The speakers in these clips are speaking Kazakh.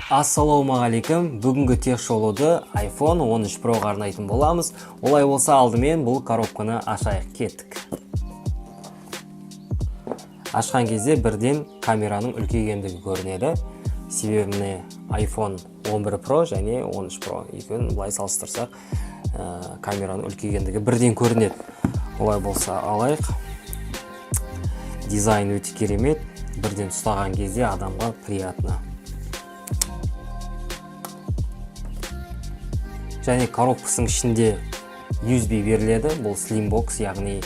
Ассалаумағалейкум. Бүгінгі тех шолуды iPhone 13 Pro'ға арнайтын боламыз. Олай болса алдымен бұл коробканы ашайық, кеттік. Ашқан кезде бірден камераның үлкейгендігі көрінеді. Себебіне iPhone 11 Pro және 13 Pro екеуін былай салыстырсақ, камераның үлкейгендігі бірден көрінеді. Олай болса алайық. Дизайн өте керемет. Бірден ұстаған кезде адамға приятно. Және коробкасының ішінде USB беріледі. Бұл Slimbox, яғни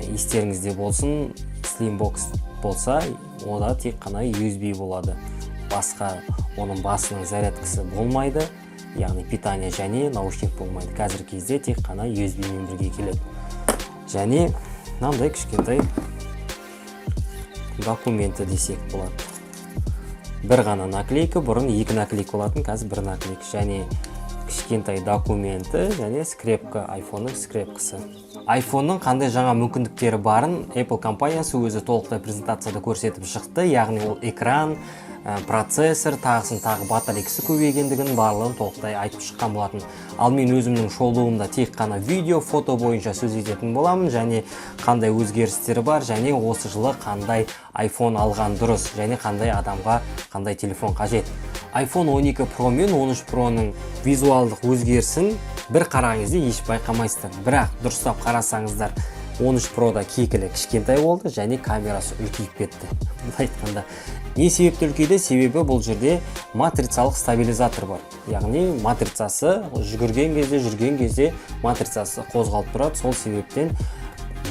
естеріңізде болсын, Slimbox болса, ода тек қана USB болады. Басқа оның басының зарядкасы болмайды, яғни питание және наушник болмайды. Қазір кезде тек қана USB мен бірге келеді. Және мынандай кішкентай документі десек болады. Бір ғана наклейка, бұрын екі наклейка болатын, қазір бір наклейка. Және кішкентай документі және скрепка, iPhone-ның скрепкасы. iPhone-ның қандай жаңа мүмкіндіктері барын Apple компаниясы өзі толықтай презентацияда көрсетіп шықты. Яғни ол экран, процессор, тағы батарейкасы көбейгендігін барлығын толықтай айтып шыққан болатын. Ал мен өзімнің шолуымда тек қана видео, фото бойынша сөз ететін боламын, және қандай өзгерістері бар, және осы жылы қандай iPhone алған дұрыс, және қандай адамға қандай телефон қажет. iPhone 12 Pro мен 13 Pro'ның визуалдық өзгерісін бір қараңызда еш байқамайсыздар. Бірақ дұрыстап қарасаңыздар, 13 Pro'да кекілі кішкентай болды және камерасы үлкейіп кетті. Айтқанда, не себепті үлкейді? Себебі бұл жерде матрицалық стабилизатор бар. Яғни матрицасы жүрген кезде матрицасы қозғалып тұрады. Сол себептен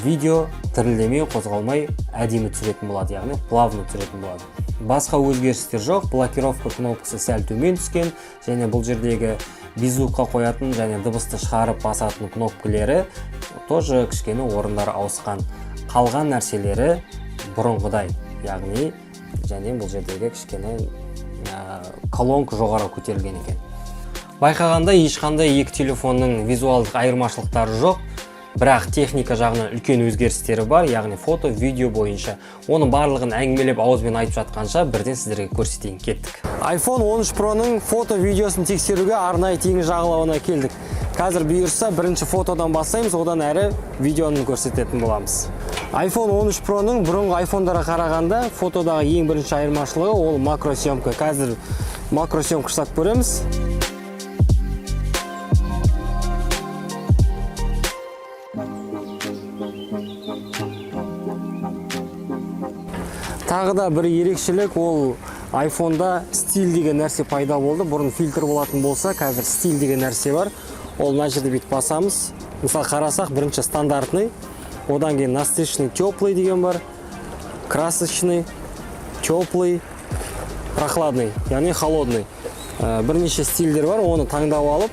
видео тірілдемей қозғалмай әдемі түсіретін болады, яғни плавно түсіретін болады. Басқа өзгерістер жоқ. Блокировка кнопкасы сәл төмен түскен, және бұл жердегі беззвукқа қоятын және дыбысты шығарып басатын кнопкалары тоже кішкене орындары ауысқан. Қалған нәрселері бұрынғыдай, яғни және бұл жердегі кішкене колонка жоғары көтерілген екен. Байқағанда ешқандай екі телефонның визуалдық айырмашылықтары жоқ. Бірақ техника жағынан үлкен өзгерістері бар, яғни фото, видео бойынша. Оның барлығын әңгімелеп ауызбен айтып жатқанша бірден сіздерге көрсетейін, кеттік. iPhone 13 Pro'ның фото видеосын тексеруге арнайы теңіз жағалауына келдік. Қазір бұйырса бірінші фотодан бастаймыз, одан әрі видеоны көрсететін боламыз. iPhone 13 Pro'ның бұрынғы iPhone'дарға қарағанда фотодағы ең бірінші айырмашылығы ол макросъемка. Қазір макросъемка жасап көреміз. Тағы да бір ерекшелік, ол iPhone'да стиль деген нәрсе пайда болды. Бұрын фильтр болатын болса, қазір стиль деген нәрсе бар. Ол мына жерде бүйтіп басамыз. Мысалы қарасақ, бірінші стандартный, одан кейін насыщенный, теплый деген бар, красочный, теплый, прохладный, яғни холодный. Бірнеше стильдер бар, оны таңдап алып,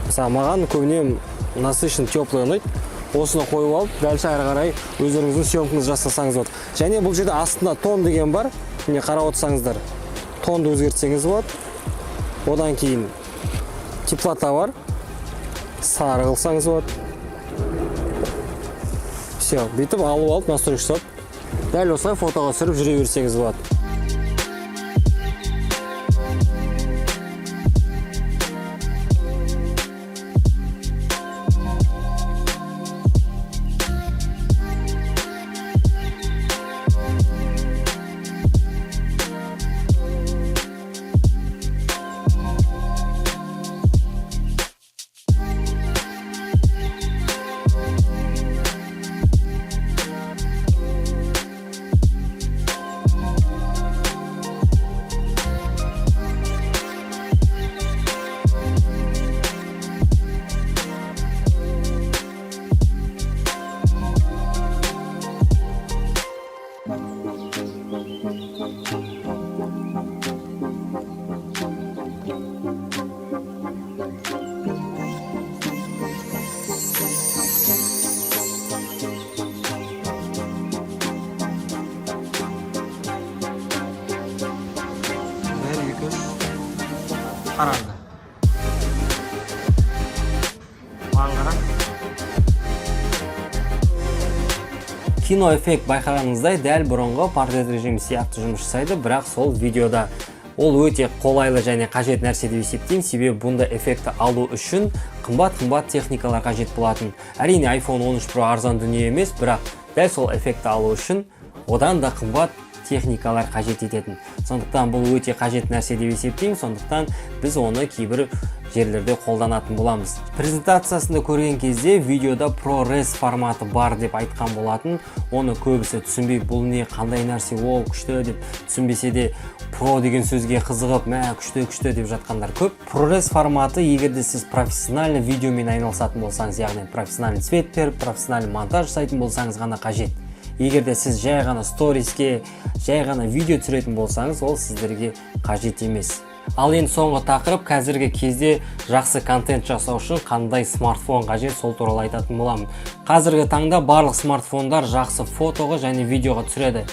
мысалы маған көбіне насыщенный, теплый ұнайды. Осыны қойып алып, дәл әрі қарай өздеріңіздің съемкаңызды жасасаңыз болады. Және бұл жерде астында тон деген бар. Міне қарап отырсаңыздар, тонды өзгертсеңіз болады. Одан кейін теплота бар. Сары қылсаңыз болады. Все, бүйтіп алып настройка жасап, дәл осылай фотоға түсіріп жүре берсеңіз болады. кино эффект байқағаныңыздай дәл бұрынғы портрет режимі сияқты жұмыс жасайды, бірақ сол видеода ол өте қолайлы және қажет нәрсе деп есептеймін, себебі бұндай эффекті алу үшін қымбат техникалар қажет болатын. Әрине iPhone 13 Pro арзан дүние емес, бірақ дәл сол эффекті алу үшін одан да қымбат техникалар қажет ететін. Сондықтан бұл өте қажет нәрсе деп есептеймін, сондықтан біз оны кейбір жерлерде қолданатын боламыз. Презентациясында көрген кезде видеода ProRes форматы бар деп айтқан болатын. Оны көбісі түсінбей, бұл не, қандай нәрсе, ол күшті деп түсінбесе де Pro деген сөзге қызығып, мә күшті деп жатқандар көп. ProRes форматы, егерде сіз профессиональный видеомен айналысатын болсаңыз, яғни профессиональный цвет беріп, профессиональный монтаж жасайтын болсаңыз ғана қажет. Егерде сіз жай ғана сториске, жай ғана видео түсіретін болсаңыз, ол сіздерге қажет емес. Ал енді соңғы тақырып, қазіргі кезде жақсы контент жасау үшін қандай смартфон қажет, сол туралы айтатын боламын. Қазіргі таңда барлық смартфондар жақсы фотоға және видеоға түсіреді.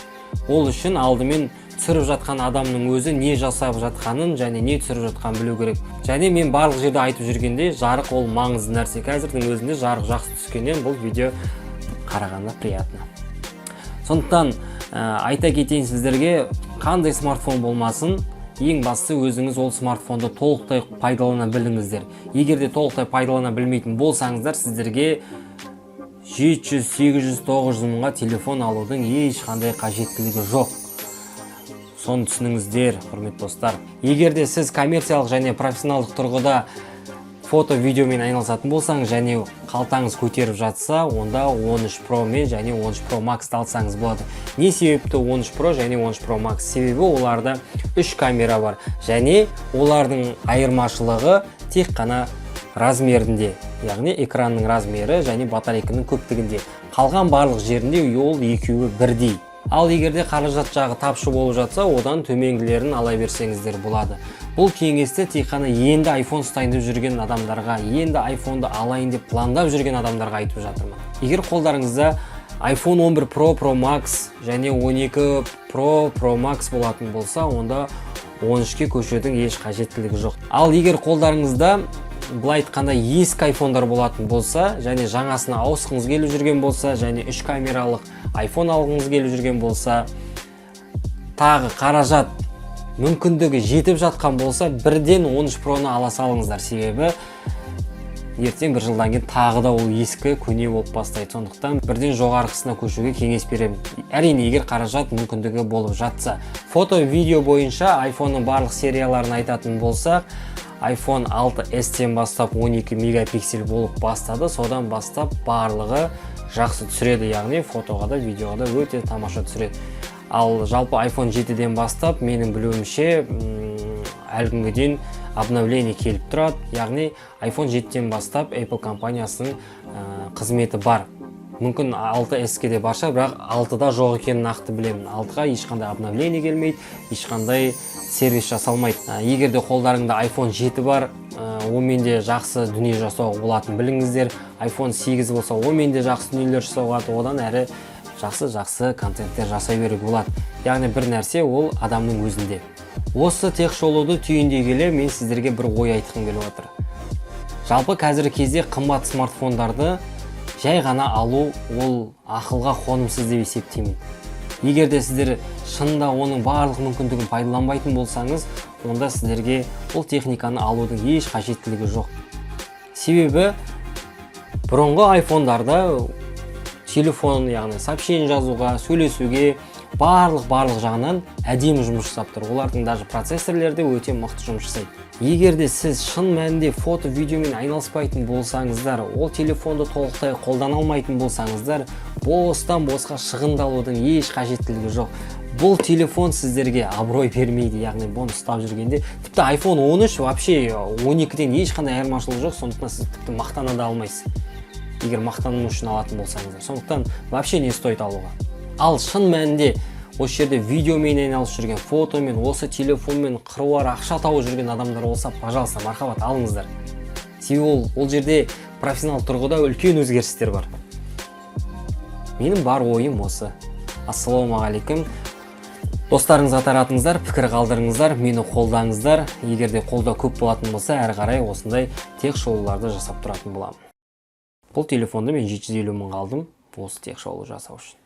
Ол үшін алдымен түсіріп жатқан адамның өзі не жасап жатқанын және не түсіріп жатқанын білу керек. Және мен барлық жерде айтып жүргенде, жарық ол маңызды нәрсе. Қазірдің өзінде жарық жақсы түскеннен бұл видео қарағанда приятно. Сондықтан айта кетейін сіздерге, қандай смартфон болмасын, ең бастысы өзіңіз ол смартфонды толықтай пайдалана біліңіздер. Егерде толықтай пайдалана білмейтін болсаңыздар, сіздерге 700, 800, 900 мыңға телефон алудың ешқандай қажеттілігі жоқ. Соны түсініңіздер, құрметті достар. Егерде сіз коммерциялық және профессионалдық тұрғыда фото видеомен айналысатын болсаңыз және қалтаңыз көтеріп жатса, онда 13 Pro мен және 13 Pro Max алсаңыз болады. Не себепті 13 Pro және 13 Pro Max? Себебі оларда 3 камера бар және олардың айырмашылығы тек қана размерінде, яғни экранның размері және батарейканың көптігінде. Қалған барлық жерінде ол екеуі бірдей. Ал егерде қаражат жағы тапшы болып жатса, одан төменгілерін ала берсеңіздер болады. Бұл кеңесті тек қана енді iPhone ұстайын деп жүрген адамдарға, енді iPhone-ды алайын деп пландап жүрген адамдарға айтып жатырмын. Егер қолдарыңызда iPhone 11 Pro, Pro Max және 12 Pro, Pro Max болатын болса, онда 13-ке көшудің еш қажеттілігі жоқ. Ал егер қолдарыңызда былай айтқанда ескі iPhone-дар болатын болса, және жаңасына ауысқыңыз келіп жүрген болса, және 3 камералық iPhone алғыңыз келіп жүрген болса, тағы қаражат мүмкіндігі жетіп жатқан болса, бірден 13 Pro-ны ала салыңыздар. Себебі ертең бір жылдан кейін тағы да ол ескі көне болып бастайды. Сондықтан бірден жоғарғысына көшуге кеңес беремін. Әрине, егер қаражат мүмкіндігі болып жатса. Фото, видео бойынша iPhone-ның барлық серияларын айтатын болсақ, iPhone 6s-тен бастап 12 мегапиксель болып бастады. Содан бастап барлығы жақсы түсіреді, яғни фотоға да, видеоға да өте тамаша түсіреді. Ал жалпы iPhone 7-ден бастап менің білуімше әлгінгіден обновление келіп тұрады. Яғни iPhone 7-ден бастап Apple компаниясының қызметі бар. Мүмкін 6s-ке де барша, бірақ 6-да жоқ екенін нақты білемін. 6-ға ешқандай обновление келмейді, ешқандай сервис жасалмайды. Егерде қолдарыңда iPhone 7 бар, онымен де жақсы дүние жасауға болатын біліңіздер. iPhone 8 болса, онымен де жақсы дүниелер жасауға, одан әрі жақсы контенттер жасай беруге болады. Яғни бір нәрсе ол адамның өзінде. Осы тек шолуды түйіндей келе мен сіздерге бір ой айтқым келіп отыр. Жалпы қазіргі кезде қымбат смартфондарды жай ғана алу ол ақылға қонымсыз деп есептеймін. Егерде сіздер шынында оның барлық мүмкіндігін пайдаланбайтын болсаңыз, онда сіздерге ол техниканы алудың еш қажеттілігі жоқ. Себебі бұрынғы iPhone-дарда телефон, яғни сообщение жазуға, сөйлесуге барлық жағынан әдемі жұмыс жасап тұр. Олардың даже процессорлері де өте мықты жұмыс жасайды. Егерде сіз шын мәнінде фото, видеомен айналыспайтын болсаңыздар, ол телефонды толықтай қолдана алмайтын болсаңыздар, босқа шығындалудың еш қажеттілігі жоқ. Бұл телефон сіздерге абырой бермейді, яғни бұны ұстап жүргенде. Тіпті iPhone 13 вообще 12-ден ешқандай айырмашылығы жоқ, сондықтан сіз тіпті мақтана да алмайсыз. Егер мақтану үшін алатын болсаңыздар. Сондықтан вообще не стоит алуға. Ал шын мәнінде осы жерде видеомен айналысып жүрген, фотомен, осы телефонмен қыруар ақша тауып жүрген адамдар болса, пожалуйста, мархабат алыңыздар. Себебі ол жерде профессионал тұрғыда үлкен өзгерістер бар. Менің бар ойым осы. Ассалаумағалейкум. Достарыңызға таратыңыздар, пікір қалдырыңыздар, мені қолдаңыздар. Егерде қолда көп болатын болса, әрі қарай осындай тек шоуларды жасап тұратын боламын. Бұл телефонды мен 750 мың алдым, осы тек шоулы жасау үшін.